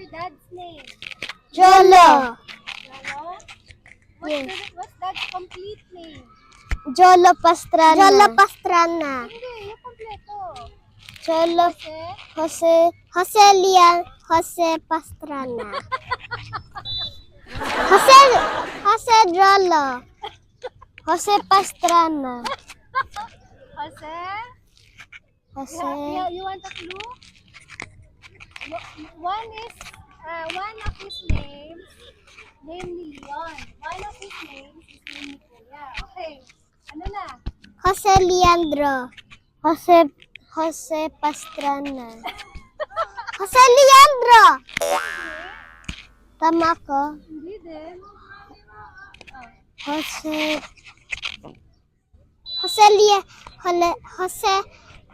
your dad's name? Jolo. Lolo? Yes. What's dad's complete name? Jolo Pastrana. Jolo Pastrana. Hindi, yung kompleto. Jolo Jose Lian Jose Pastrana. Jose Jolo. Jose Pastrana. Jose? Jose. You want a clue? One of his names, named Leon. One of his names is named Kuya. Okay. Ano na? Jose Leandro. Jose Pastrana. Jose Leandro! Tama ko? Hindi din. Jose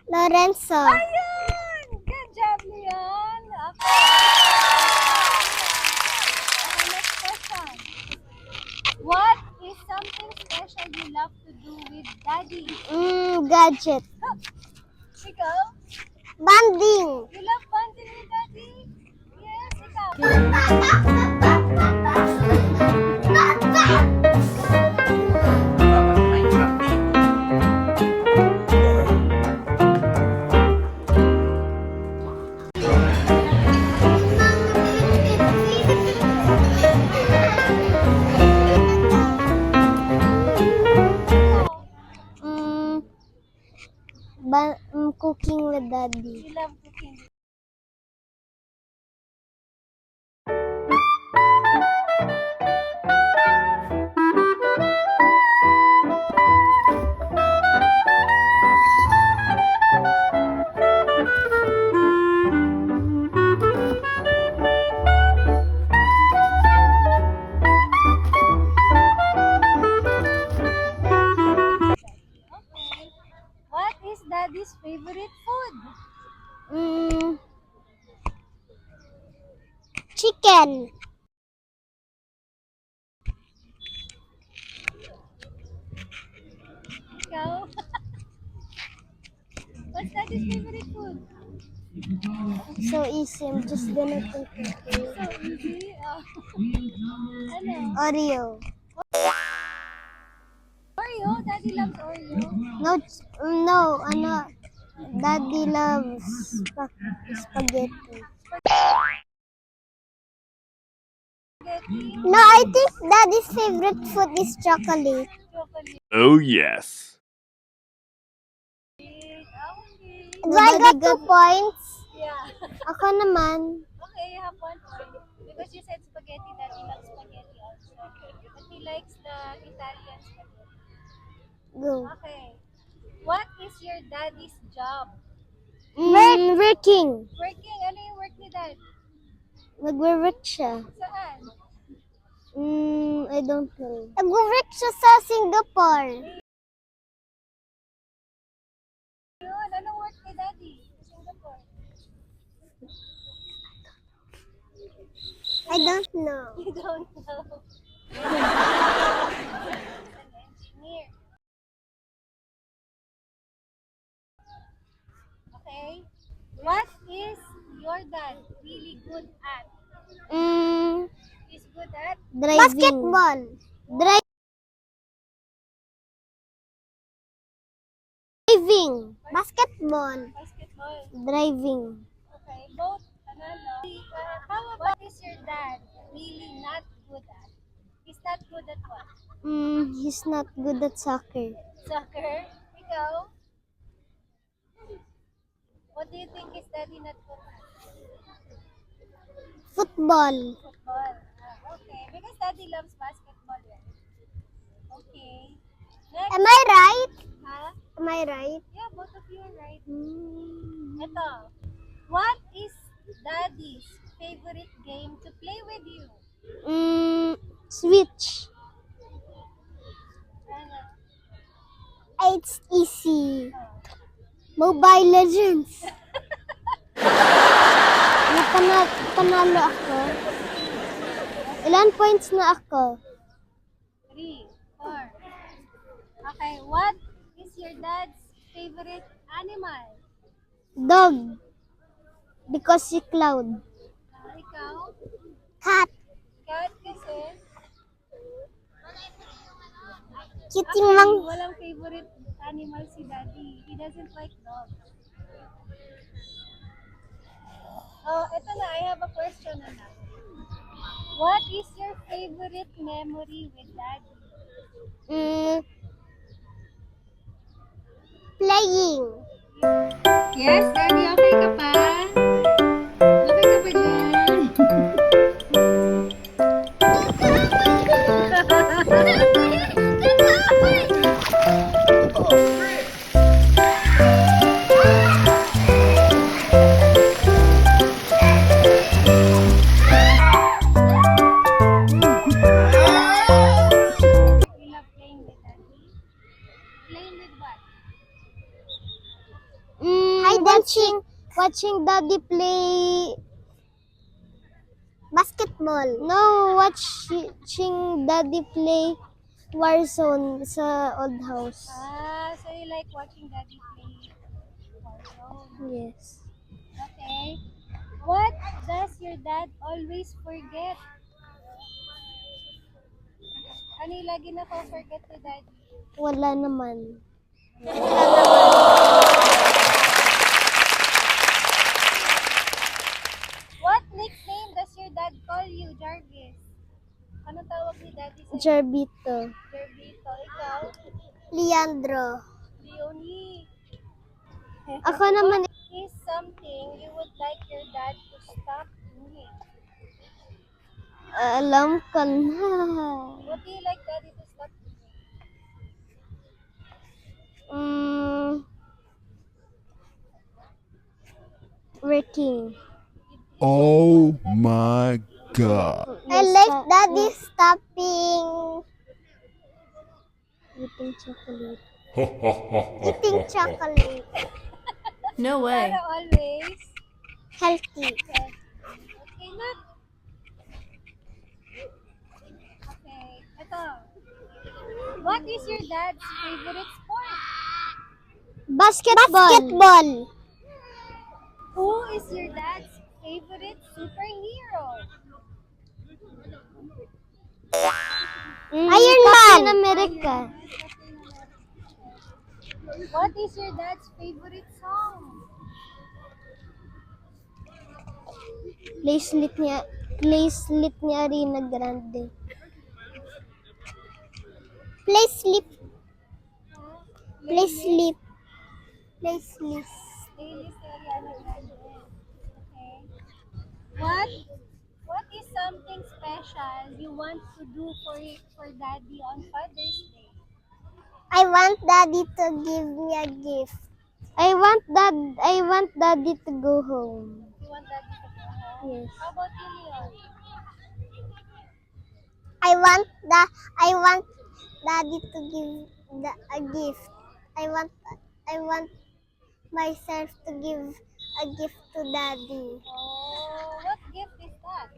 Lorenzo. Ayun! Good job, Leon! Okay. Okay, next question. What is something special you love to do with daddy? Gadget. Oh, ikaw? Banding. You love bonding with daddy? Yes, ikaw. Cooking with daddy. You love cooking. Okay. What is daddy's favorite food? Chicken. Ikaw? What's daddy's favorite food? So easy. I'm just gonna cook it. So easy. Ano? Oreo. Oreo? Daddy loves Oreo. No, daddy loves spaghetti. Spaghetti. No, I think daddy's favorite food is chocolate. Chocolate. Oh, yes. Okay. Do I got 2 points? Yeah. Ako naman. Okay, you have 1 point. Because you said spaghetti, daddy loves spaghetti also. But he likes the Italian spaghetti. Go. Okay. What is your daddy's job? Working. Working. Ano yung work ni dad? Nagwo-work siya. Saan? I don't know. Nagwo-work siya sa Singapore. Yun. Anong work ni daddy sa Singapore? I don't know. You don't know. An engineer. Okay. What is your dad really good at? He's good at Driving. Basketball. Driving. Basketball. basketball. Driving. Okay, both. Ano? How about what is your dad really not good at? He's not good at what? He's not good at soccer. Soccer? Ikaw? What do you think is daddy not good at? Football. Football. Okay, because daddy loves basketball, right? Okay. Next. Am I right? Ha? Am I right? Yeah, both of you are right. Ito. What is daddy's favorite game to play with you? Switch. Ano? It's easy. Mobile Legends. Panalo ako. Ilan points na ako? 3, 4. Okay, what is your dad's favorite animal? Dog. Because si Cloud. Ikaw? Ikaw? Cat. Cat kasi? Kitty lang. Walang favorite animal si Daddy. He doesn't like dogs. Oh, eto na. I have a question na na. What is your favorite memory with Daddy? Playing. Yes, Daddy. Okay ka pa? Okay ka pa dyan? You love playing with Daddy? Playing with what? Watching Daddy play basketball. No, watching Daddy play Warzone sa old house. Ah, so you like watching Daddy play Warzone. Yes. Okay. What does your dad always forget? Ano yung lagi na forget to Daddy? Wala naman. What nickname does your dad call you, Jarvis? Ano tawag ni Daddy sa'yo? Jarbito. Jarvito. Ikaw? Leandro. Leonie. Ako naman. What is something you would like your dad to stop doing? Alam ko na. What do you like Daddy to stop doing? Working. Oh my God. I like Daddy stopping eating chocolate. Eating chocolate. No way. Para always. Healthy. Okay. Okay, not. Okay. Ito. What is your dad's favorite sport? Basketball. Who is your dad's favorite superhero? Iron Man. Captain America. What is your dad's favorite song? Playslit ni Ariana Grande. Playslit. Playlist ni Ariana Grande. Okay. What is something special you want to do for Daddy on Father's Day? I want Daddy to give me a gift. I want Daddy to go home. You want Daddy to go home? Yes. How about you, Leon? I want Daddy to give a gift. I want myself to give a gift to Daddy. Oh, what gift is that?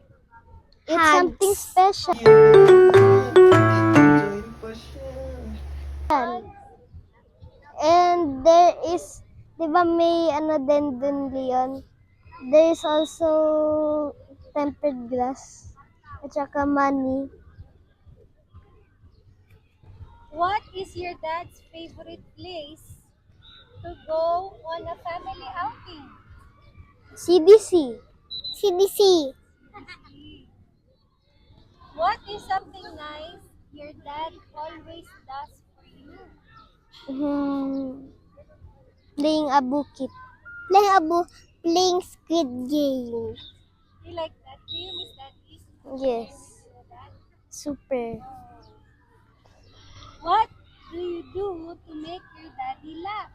It's something special. And there is, di ba may ano din dun, Leon? There is also tempered glass at saka money. What is your dad's favorite place to go on a family outing? CDC. What is something nice your dad always does for you? Playing Squid Game. You like that? Do you miss Daddy? Yes. Your dad? Super. What do you do to make your daddy laugh?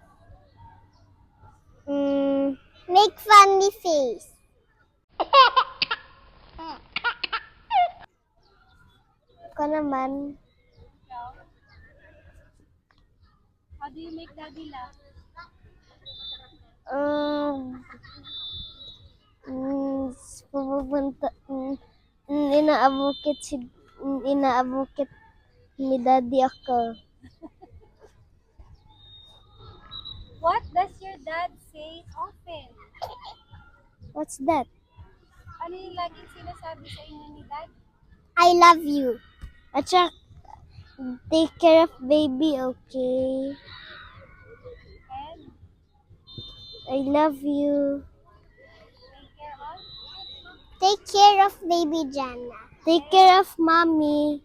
Make funny face. Ako naman. Ikaw? How do you make daddy laugh? Pupunta, inaabukit ni Daddy ako. What does your dad say often? What's that? Ano yung laging sinasabi sa inyo ni Dad? I love you. At saka, take care of baby, okay? And I love you. take care of? Take care of baby Jana. Take care of mommy.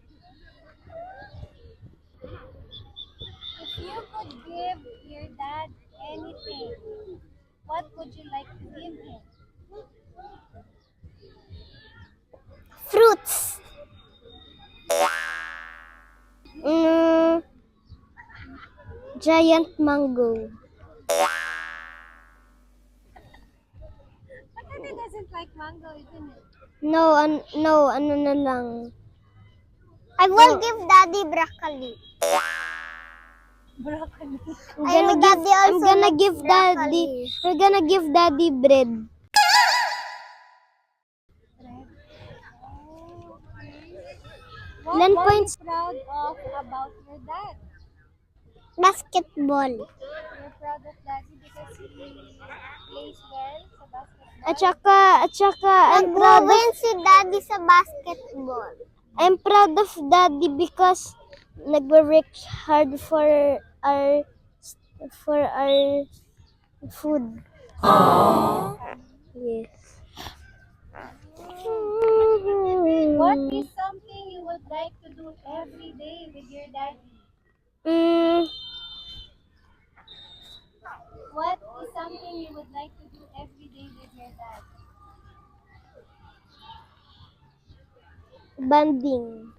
If you could give your dad anything, what would you like to give him? Fruits. Giant mango. But Daddy doesn't like mango, isn't it? No, ano na lang. I will give daddy broccoli. Broccoli. I'm gonna give daddy bread. What Ilan are points? you proud of about your dad? Basketball. You're proud of Daddy because he plays well sa basketball? At saka, nag-win si daddy sa basketball. I'm proud of daddy because nag-work hard for our food. Yes. What is something you would like to do every day with your daddy? What is something you would like to do every day with your dad? Banding.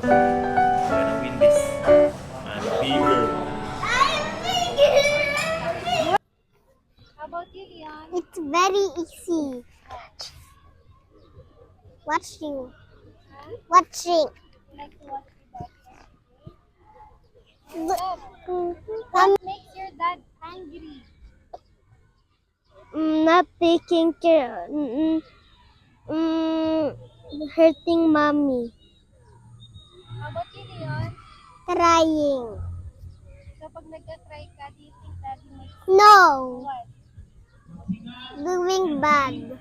I'm gonna win this. I'm bigger. How about you, Leon? It's very easy. Watching. Watching. Like to watch your dad? What makes your dad angry? Not taking care. Hurting mommy. How about you, Leon? Crying. So pag nagka-cry ka, do you think daddy makes No. what? Doing bad. What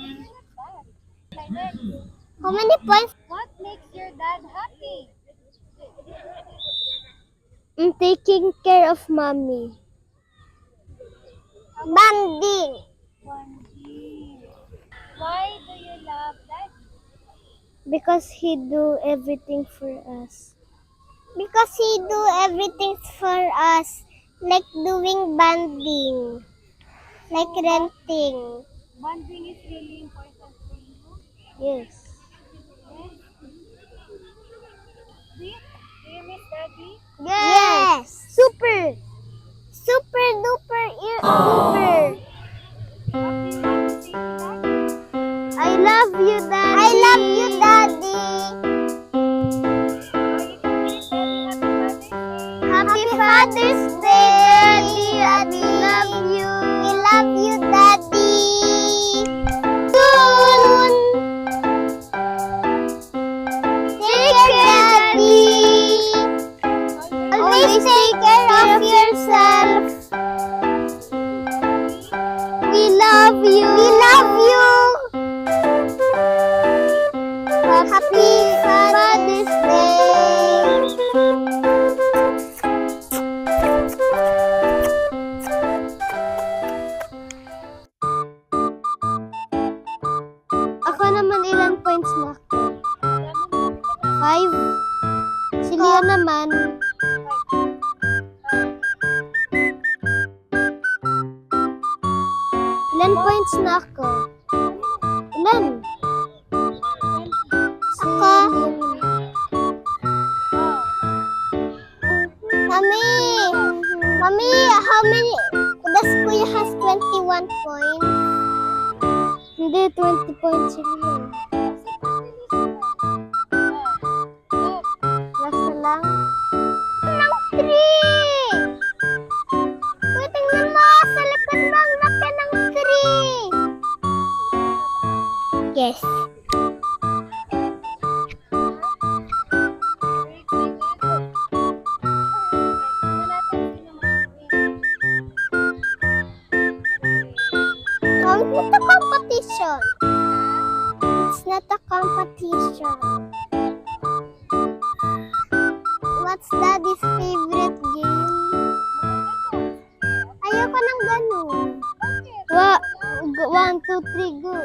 is not bad? Like that. How many points? What makes your dad happy? Taking care of mommy. Banding. Bonding. Why do you love daddy? Because he do everything for us. Because he do everything for us. Like doing banding. Like renting. Bonding is really important for you. Yes. Yes. Do you miss daddy? Yes. Super. Super duper duper. What do you want to say to daddy? I love you, Daddy. I love you, Daddy. Or you can wish daddy Happy Father's Day, Daddy. We love you. We love you, Daddy. Soon. Take care, Daddy. Always take care of yourself. We love you. We love you. Happy Father's Day. Ako naman ilang points na ako? 5. Si Leo naman. Ilan points na ako? Ilan? Ako. Mommy, how many? Does Kuya has 21 points? Hindi, 20 points yun. Last na lang. Ng 3! Uy, tingnan mo! Sa likod mo, ang laki ng 3! Yes. Ito competition. competition. It's not a competition. What's Daddy's favorite game? Ayoko ng ganun. Bakit? 1, 2, 3, go.